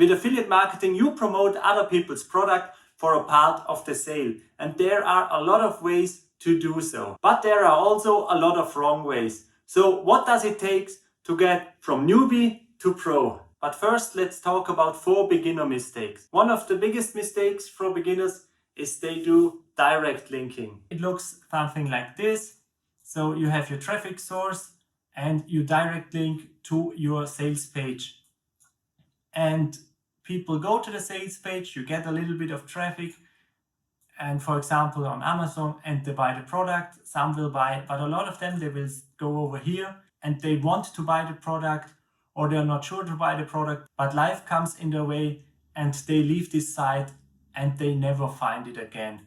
With affiliate marketing, you promote other people's product for a part of the sale. And there are a lot of ways to do so. But there are also a lot of wrong ways. So what does it take to get from newbie to pro? But first, let's talk about 4 beginner mistakes. One of the biggest mistakes for beginners is they do direct linking. It looks something like this. So you have your traffic source and you direct link to your sales page. And people go to the sales page, you get a little bit of traffic, and for example on Amazon, and they buy the product. Some will buy, but a lot of them, they will go over here and they want to buy the product, or they're not sure to buy the product, but life comes in their way and they leave this site and they never find it again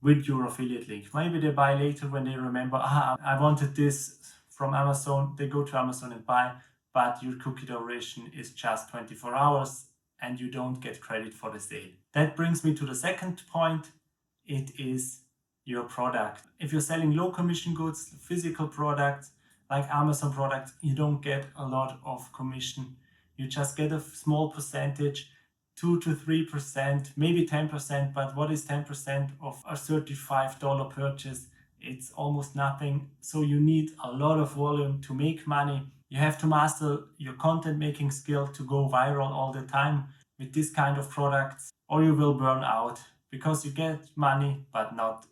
with your affiliate link. Maybe they buy later when they remember, I wanted this from Amazon. They go to Amazon and buy, but your cookie duration is just 24 hours and you don't get credit for the sale. That brings me to the second point. It is your product. If you're selling low commission goods, physical products like Amazon products, you don't get a lot of commission. You just get a small percentage, 2 to 3%, maybe 10%. But what is 10% of a $35 purchase? It's almost nothing. So you need a lot of volume to make money. You have to master your content making skill to go viral all the time with this kind of products, or you will burn out because you get money but not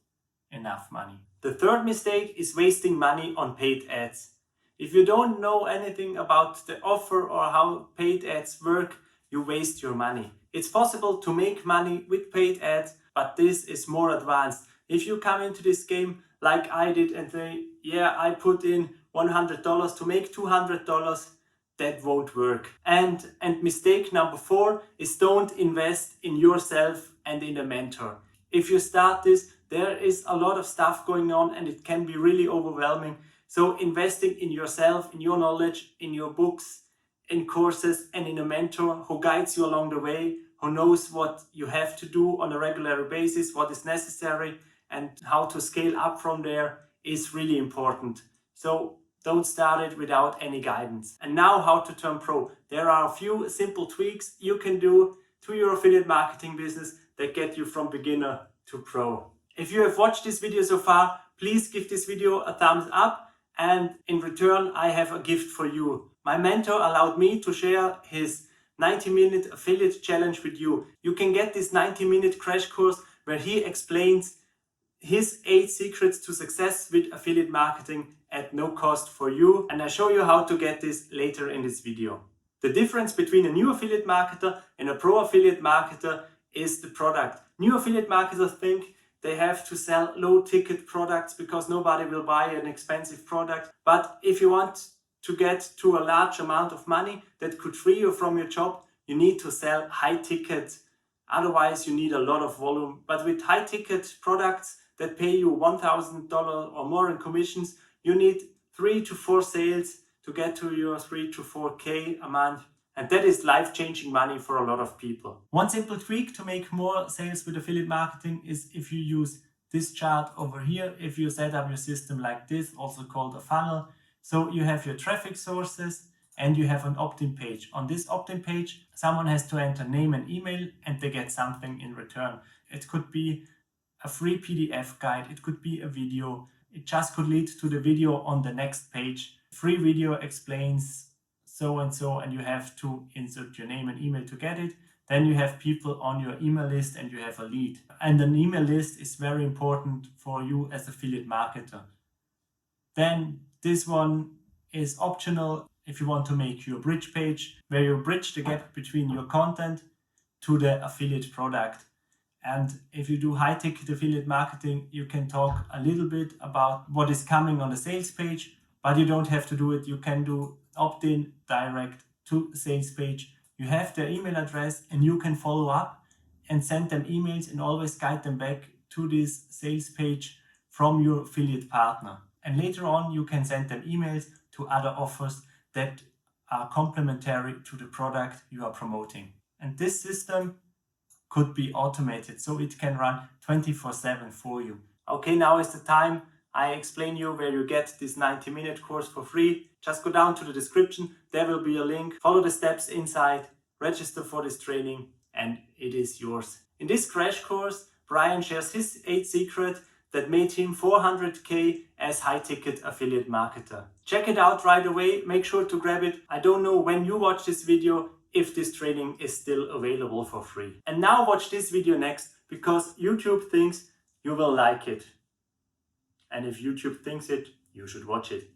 enough money. The third mistake is wasting money on paid ads. If you don't know anything about the offer or how paid ads work, you waste your money. It's possible to make money with paid ads, but this is more advanced. If you come into this game like I did and say, yeah, I put in $100 to make $200, that won't work. And mistake number 4 is don't invest in yourself and in a mentor. If you start this, there is a lot of stuff going on and it can be really overwhelming. So investing in yourself, in your knowledge, in your books, in courses, and in a mentor who guides you along the way, who knows what you have to do on a regular basis, what is necessary, and how to scale up from there is really important. So don't start it without any guidance. And now how to turn pro. There are a few simple tweaks you can do to your affiliate marketing business that get you from beginner to pro. If you have watched this video so far, please give this video a thumbs up, and in return I have a gift for you. My mentor allowed me to share his 90-minute affiliate challenge with you. You can get this 90-minute crash course where he explains his 8 secrets to success with affiliate marketing at no cost for you, and I show you how to get this later in this video. The difference between a new affiliate marketer and a pro affiliate marketer is the product. New affiliate marketers think they have to sell low ticket products because nobody will buy an expensive product. But if you want to get to a large amount of money that could free you from your job, you need to sell high ticket. Otherwise you need a lot of volume. But with high ticket products that pay you $1,000 or more in commissions, you need 3 to 4 sales to get to your 3 to 4K a month. And that is life-changing money for a lot of people. One simple tweak to make more sales with affiliate marketing is if you use this chart over here, if you set up your system like this, also called a funnel. So you have your traffic sources and you have an opt-in page. On this opt-in page, someone has to enter name and email and they get something in return. It could be a free PDF guide, it could be a video, it just could lead to the video on the next page. Free video explains so and so, and you have to insert your name and email to get it. Then you have people on your email list and you have a lead. And an email list is very important for you as affiliate marketer. Then this one is optional if you want to make your bridge page, where you bridge the gap between your content to the affiliate product. And if you do high ticket affiliate marketing, you can talk a little bit about what is coming on the sales page, but you don't have to do it. You can do opt-in direct to sales page. You have their email address and you can follow up and send them emails and always guide them back to this sales page from your affiliate partner. And later on, you can send them emails to other offers that are complementary to the product you are promoting. And this system could be automated, so it can run 24/7 for you. Okay, now is the time I explain you where you get this 90-minute course for free. Just go down to the description, there will be a link. Follow the steps inside, register for this training, and it is yours. In this crash course, Brian shares his 8 secrets that made him 400k as high-ticket affiliate marketer. Check it out right away, make sure to grab it. I don't know when you watch this video if this training is still available for free. And now watch this video next, because YouTube thinks you will like it. And if YouTube thinks it, you should watch it.